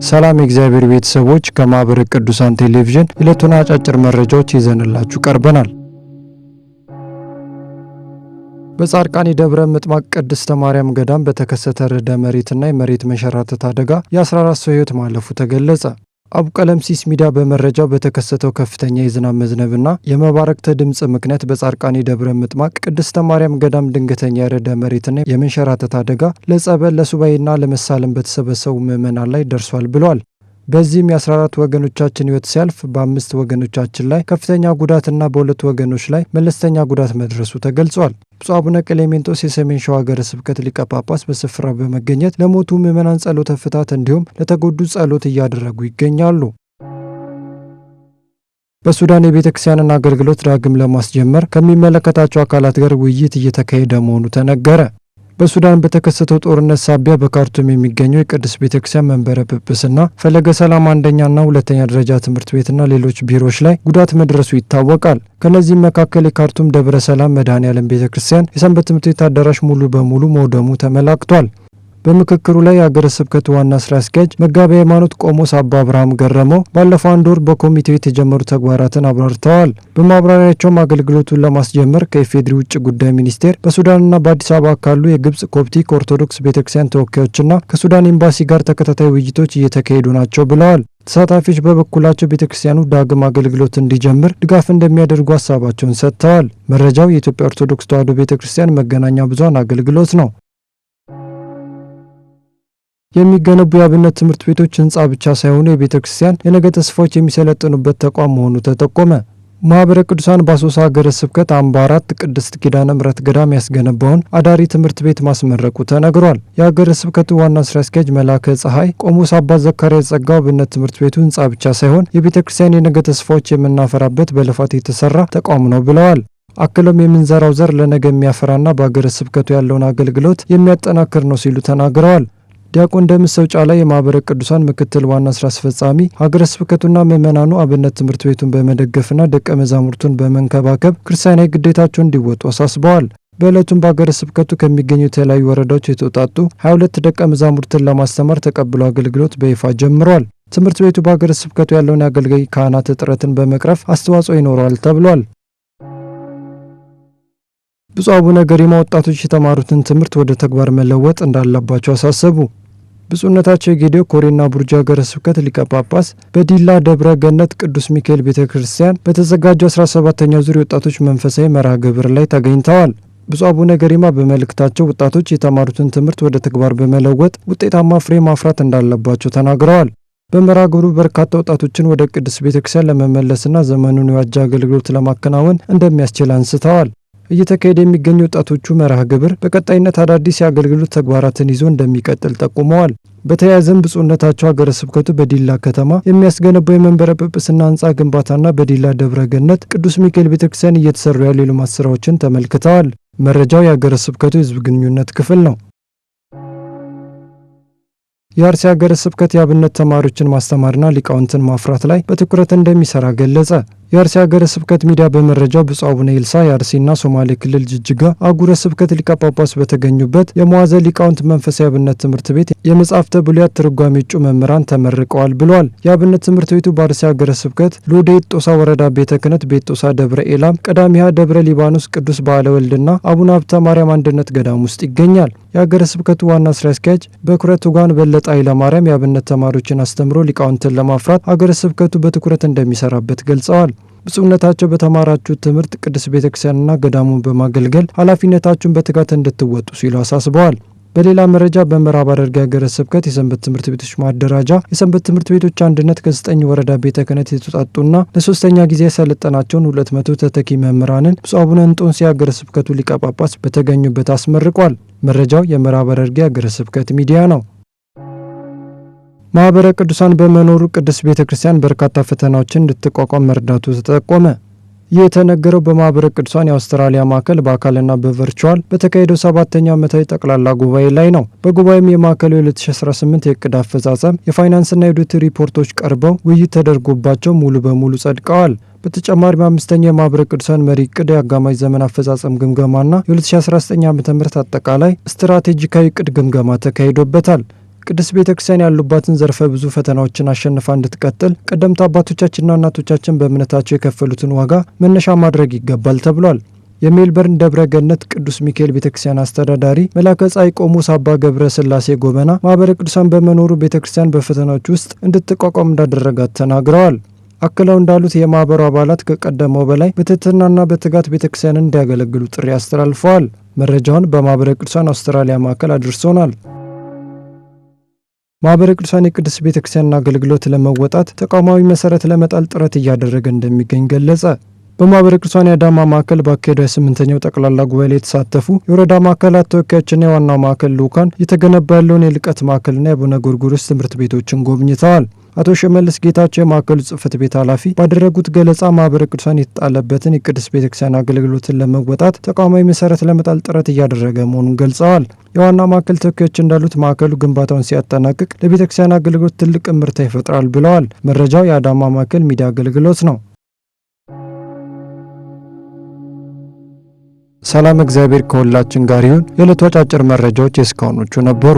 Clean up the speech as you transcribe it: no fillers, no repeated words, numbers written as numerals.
ሰላም የእግዚአብሔር ቤተሰቦች ከማኅበረ ቅዱሳን ቴሌቪዥን ዕለቱን አጫጭር መረጃዎች ይዘንላችሁ ቀርበናል። በጻድቃኔ ደብረ ምጥማቅ ቅድስተ ማርያም ገዳም በተከሰተ ርዕደ መሬትና የመሬት መንሸራተት አደጋ የ14 ሰው ሕይወት ማለፉ ተገለጸ። አቡ ቀለምሲስ ሚዲያ በመረጃው በተከሰተው ከፍተኛ የዝናብ መዝነብና የመባረክተ ድምጽ ምክንያት በጻድቃኔ ደብረ ምጥማቅ ቅድስተ ማርያም ገዳም ድንገተኛ ርዕደ መሬትና የመንሸራተት አደጋ ለጸበል ለሱባኤና ለመሳለም በተሰበሰቡ ምዕመናን ላይ ደርሷል ብሏል። በዚህም የ14 ወገኖቻችን ሕይወት ሲያልፍ በ5 ወገኖቻችን ላይ ከፍተኛ ጉዳትና በ2 ወገኖች ላይ መለስተኛ ጉዳት መድረሱ ተገልጿል። ብፁዕ አቡነ ቀሌሜንጦስ የሰሜን ሸዋ ሀገረ ስብከት ሊቀ ጳጳስ በስፍራው በመገኘት ለሞቱ ምዕመናን ጸሎተ ፍትሐት እንዲሁም ለተጎዱ ጸሎት እያደረጉ ይገኛሉ። በሱዳን የቤተ ክርስቲያንን አገልግሎት ዳግም ለማስጀመር ከሚመለከታቸው አካላት ጋር ውይይት እየተካሄደ መሆኑ ተነገረ። በሱዳን በተከሰተው ጦርነት ሳቢያ በካርቱም የሚገኘው የቅድስት ቤተ ክርስቲያን መንበረ ጵጵስና ፈለገ ሰላም አንደኛና ሁለተኛ ደረጃ ትምህርት ቤትና ሌሎች ቢሮዎች ላይ ጉዳት መድረሱ ይታወቃል። ከነዚህም መካከል የካርቱም ደብረ ሰላም መድኃኔዓለም ቤተ ክርስቲያን የሰንበት ትምህርት ቤት አዳራሽ ሙሉ በሙሉ መውደሙ ተመላክቷል። በምክክሩ ላይ የሀገረ ስብከቱ ዋና ስራ አስኪያጅ መጋቤ ሃይማኖት ቆሞስ አባ አብርሃም ገረመው ባለፈው አንድ ወር በኮሚቴው የተጀመሩ ተግባራትን አብራርተዋል። በማብራሪያቸውም አገልግሎቱን ለማስጀመር ከኢፌዴሪ ውጭ ጉዳይ ሚኒስቴር በሱዳንና በአዲስ አበባ ካሉ የግብጽ ኮፕቲክ ኦርቶዶክስ ቤተክርስቲያን ተወካዮችና ከሱዳን ኤምባሲ ጋር ተከታታይ ውይይቶች እየተካሄዱ ናቸው ብለዋል። ተሳታፊዎች በበኩላቸው ቤተክርስቲያኑ ዳግም አገልግሎት እንዲጀምር ድጋፍ እንደሚያደርጉ ሀሳባቸውን ሰጥተዋል። መረጃው የኢትዮጵያ ኦርቶዶክስ ተዋሕዶ ቤተክርስቲያን መገናኛ ብዙኃን አገልግሎት ነው። የሚገነቡ የአብነት ትምህርት ቤቶች ህንፃ ብቻ ሳይሆኑ የቤተ ክርስቲያን የነገ ተስፋዎች የሚሰለጥኑበት ተቋም መሆኑ ተጠቆመ። ማኅበረ ቅዱሳን በአሶሳ ሀገረ ስብከት አምባ 4 ቅድስት ኪዳነ ምሕረት ገዳም ያስገነባውን አዳሪ ትምህርት ቤት ማስመረቁ ተነግሯል። የሀገረ ስብከቱ ዋና ስራ አስኪያጅ መላከ ፀሐይ ቆሞስ አባ ዘካርያስ ጸጋው አብነት ትምህርት ቤቱ ህንፃ ብቻ ሳይሆን የቤተ ክርስቲያን የነገ ተስፋዎች የምናፈራበት በልፋት የተሰራ ተቋም ነው ብለዋል። አክሎም የምንዘራው ዘር ለነገ የሚያፈራና በሀገረ ስብከቱ ያለውን አገልግሎት የሚያጠናክር ነው ሲሉ ተናግረዋል። ዲያቆን ደምሰው ጫላ የማኅበረ ቅዱሳን ምክትል ዋና ስራ አስፈጻሚ ሀገረ ስብከቱና ምዕመናኑ አብነት ትምህርት ቤቱን በመደገፍና ደቀ መዛሙርቱን በመንከባከብ ክርስቲያናዊ ግዴታቸውን እንዲወጡ አሳስበዋል። በዕለቱም በሀገረ ስብከቱ ከሚገኙ የተለያዩ ወረዳዎች የተውጣጡ 22 ደቀ መዛሙርትን ለማስተማር ተቀብሎ አገልግሎት በይፋ ጀምሯል። ትምህርት ቤቱ በሀገረ ስብከቱ ያለውን የአገልጋይ ካህናት እጥረትን በመቅረፍ አስተዋጽኦ ይኖረዋል ተብሏል። ብፁዕ አቡነ ገሪማ ወጣቶች የተማሩትን ትምህርት ወደ ተግባር መለወጥ እንዳለባቸው አሳሰቡ። ብፁዕነታቸው የጌዴኦ ኮሬና ቡርጂ ሀገረ ስብከት ሊቀ ጳጳስ በዲላ ደብረ ገነት ቅዱስ ሚካኤል ቤተ ክርስቲያን በተዘጋጀው 17ኛው ዙር ወጣቶች መንፈሳዊ መርሃ ግብር ላይ ተገኝተዋል። ብፁዕ አቡነ ገሪማ በመልእክታቸው ወጣቶች የተማሩትን ትምህርት ወደ ተግባር በመለወጥ ውጤታማ ፍሬ ማፍራት እንዳለባቸው ተናግረዋል። በመርሃ ግብሩ በርካታ ወጣቶችን ወደ ቅድስት ቤተ ክርስቲያን ለመመለስና ዘመኑን የዋጀ አገልግሎት ለማከናወን እንደሚያስችል አንስተዋል። እየተካሄደ የሚገኙ ወጣቶቹ መርሃ ግብር በቀጣይነት አዳዲስ የአገልግሎት ተግባራትን ይዞ እንደሚቀጥል ጠቁመዋል። በተያያዘም ብፁዕነታቸው ሀገረ ስብከቱ በዲላ ከተማ የሚያስገነባው የመንበረ ጵጵስና ህንፃ ግንባታና በዲላ ደብረ ገነት ቅዱስ ሚካኤል ቤተክርስቲያን እየተሰሩ ያሉ የልማት ስራዎችን ተመልክተዋል። መረጃው የሀገረ ስብከቱ የህዝብ ግንኙነት ክፍል ነው። የአርሲ ሀገረ ስብከት የአብነት ተማሪዎችን ማስተማርና ሊቃውንትን ማፍራት ላይ በትኩረት እንደሚሰራ ገለጸ። የአርሲ ሀገረ ስብከት ሚዲያ በመረጃው ብፁዕ አቡነ ይልሳ የአርሲና ሶማሌ ክልል ጅጅጋ አህጉረ ስብከት ሊቀ ጳጳስ በተገኙበት የመዋዘ ሊቃውንት መንፈሳዊ አብነት ትምህርት ቤት የመጽሐፍተ ብሉያት ትርጓሜ እጩ መምህራን ተመርቀዋል ብሏል። የአብነት ትምህርት ቤቱ በአርሲ ሀገረ ስብከት ሎዴ ጦሳ ወረዳ ቤተ ክህነት ቤጦሳ ደብረ ኤላም ቀዳሚያ ደብረ ሊባኖስ ቅዱስ በዓለ ወልድና አቡነ ሀብተ ማርያም አንድነት ገዳም ውስጥ ይገኛል። የሀገረ ስብከቱ ዋና ስራ አስኪያጅ በኩረ ትጉሃን በለጠ ኃይለማርያም የአብነት ተማሪዎችን አስተምሮ ሊቃውንትን ለማፍራት ሀገረ ስብከቱ በትኩረት እንደሚሰራበት ገልጸዋል። ብፁዕነታቸው በተማራችሁት ትምህርት ቅድስት ቤተክርስቲያንና ገዳሙን በማገልገል ኃላፊነታችሁን በትጋት እንድትወጡ ሲሉ አሳስበዋል። በሌላ መረጃ በምዕራብ ሐረርጌ ሀገረ ስብከት የሰንበት ትምህርት ቤቶች ማደራጃ የሰንበት ትምህርት ቤቶች አንድነት ከ9 ወረዳ ቤተ ክህነት የተውጣጡና ለሶስተኛ ጊዜ ያሰለጠናቸውን 200 ተተኪ መምህራንን ብፁዕ አቡነ እንጦንስ የሀገረ ስብከቱ ሊቀ ጳጳስ በተገኙበት አስመርቋል። መረጃው የምዕራብ ሐረርጌ ሀገረ ስብከት ሚዲያ ነው። ማኅበረ ቅዱሳን በመኖሩ ቅድስት ቤተ ክርስቲያን በርካታ ፈተናዎችን እንድትቋቋም መርዳቱ ተጠቆመ። ይህ የተነገረው በማኅበረ ቅዱሳን የአውስትራሊያ ማዕከል በአካልና በቨርቹዋል በተካሄደው 7ኛው ዓመታዊ ጠቅላላ ጉባኤ ላይ ነው። በጉባኤም የማዕከሉ የ2018 የዕቅድ አፈጻጸም የፋይናንስና የኦዲት ሪፖርቶች ቀርበው ውይይት ተደርጎባቸው ሙሉ በሙሉ ጸድቀዋል። በተጨማሪም 5ኛው የማኅበረ ቅዱሳን መሪ ዕቅድ የአጋማሽ ዘመን አፈጻጸም ግምገማና የ2019 ዓ.ም አጠቃላይ ስትራቴጂካዊ ዕቅድ ግምገማ ተካሂዶበታል። ቅድስት ቤተክርስቲያን ያሉባትን ዘርፈ ብዙ ፈተናዎችን አሸንፋ እንድትቀጥል ቀደምት አባቶቻችንና እናቶቻችን በእምነታቸው የከፈሉትን ዋጋ መነሻ ማድረግ ይገባል ተብሏል። የሜልበርን ደብረ ገነት ቅዱስ ሚካኤል ቤተክርስቲያን አስተዳዳሪ መላከ ፀሐይ ቆሞስ አባ ገብረ ስላሴ ጎበና ማህበረ ቅዱሳን በመኖሩ ቤተክርስቲያን በፈተናዎች ውስጥ እንድትቋቋም እንዳደረጋት ተናግረዋል። አክለው እንዳሉት የማህበሩ አባላት ከቀደመው በላይ በትህትናና በትጋት ቤተክርስቲያንን እንዲያገለግሉ ጥሪ አስተላልፈዋል። መረጃውን በማህበረ ቅዱሳን አውስትራሊያ ማዕከል አድርሶናል። ማህበረ ቅዱሳን የቅድስት ቤተክርስቲያንን አገልግሎት ለመወጣት ተቋማዊ መሰረት ለመጣል ጥረት እያደረገ እንደሚገኝ ገለጸ። በማህበረ ቅዱሳን የአዳማ ማዕከል ባካሄደው የ8ኛው ጠቅላላ ጉባኤ ላይ የተሳተፉ የወረዳ ማዕከላት ተወካዮችና የዋናው ማዕከል ልዑካን እየተገነባ ያለውን የልቀት ማዕከልና የአቡነ ጎርጎርዮስ ትምህርት ቤቶችን ጎብኝተዋል። አቶ ሽመልስ ጌታቸው የማዕከሉ ጽሕፈት ቤት ኃላፊ ባደረጉት ገለጻ ማህበረ ቅዱሳን የተጣለበትን የቅድስት ቤተክርስቲያን አገልግሎትን ለመወጣት ተቋማዊ መሰረት ለመጣል ጥረት እያደረገ መሆኑን ገልጸዋል። የዋናው ማዕከል ተወካዮች እንዳሉት ማዕከሉ ግንባታውን ሲያጠናቅቅ ለቤተክርስቲያን አገልግሎት ትልቅ እምርታ ይፈጥራል ብለዋል። መረጃው የአዳማ ማዕከል ሚዲያ አገልግሎት ነው። ሰላም፣ እግዚአብሔር ከሁላችን ጋር ይሁን። የዕለቱ አጫጭር መረጃዎች የእስካሁኖቹ ነበሩ።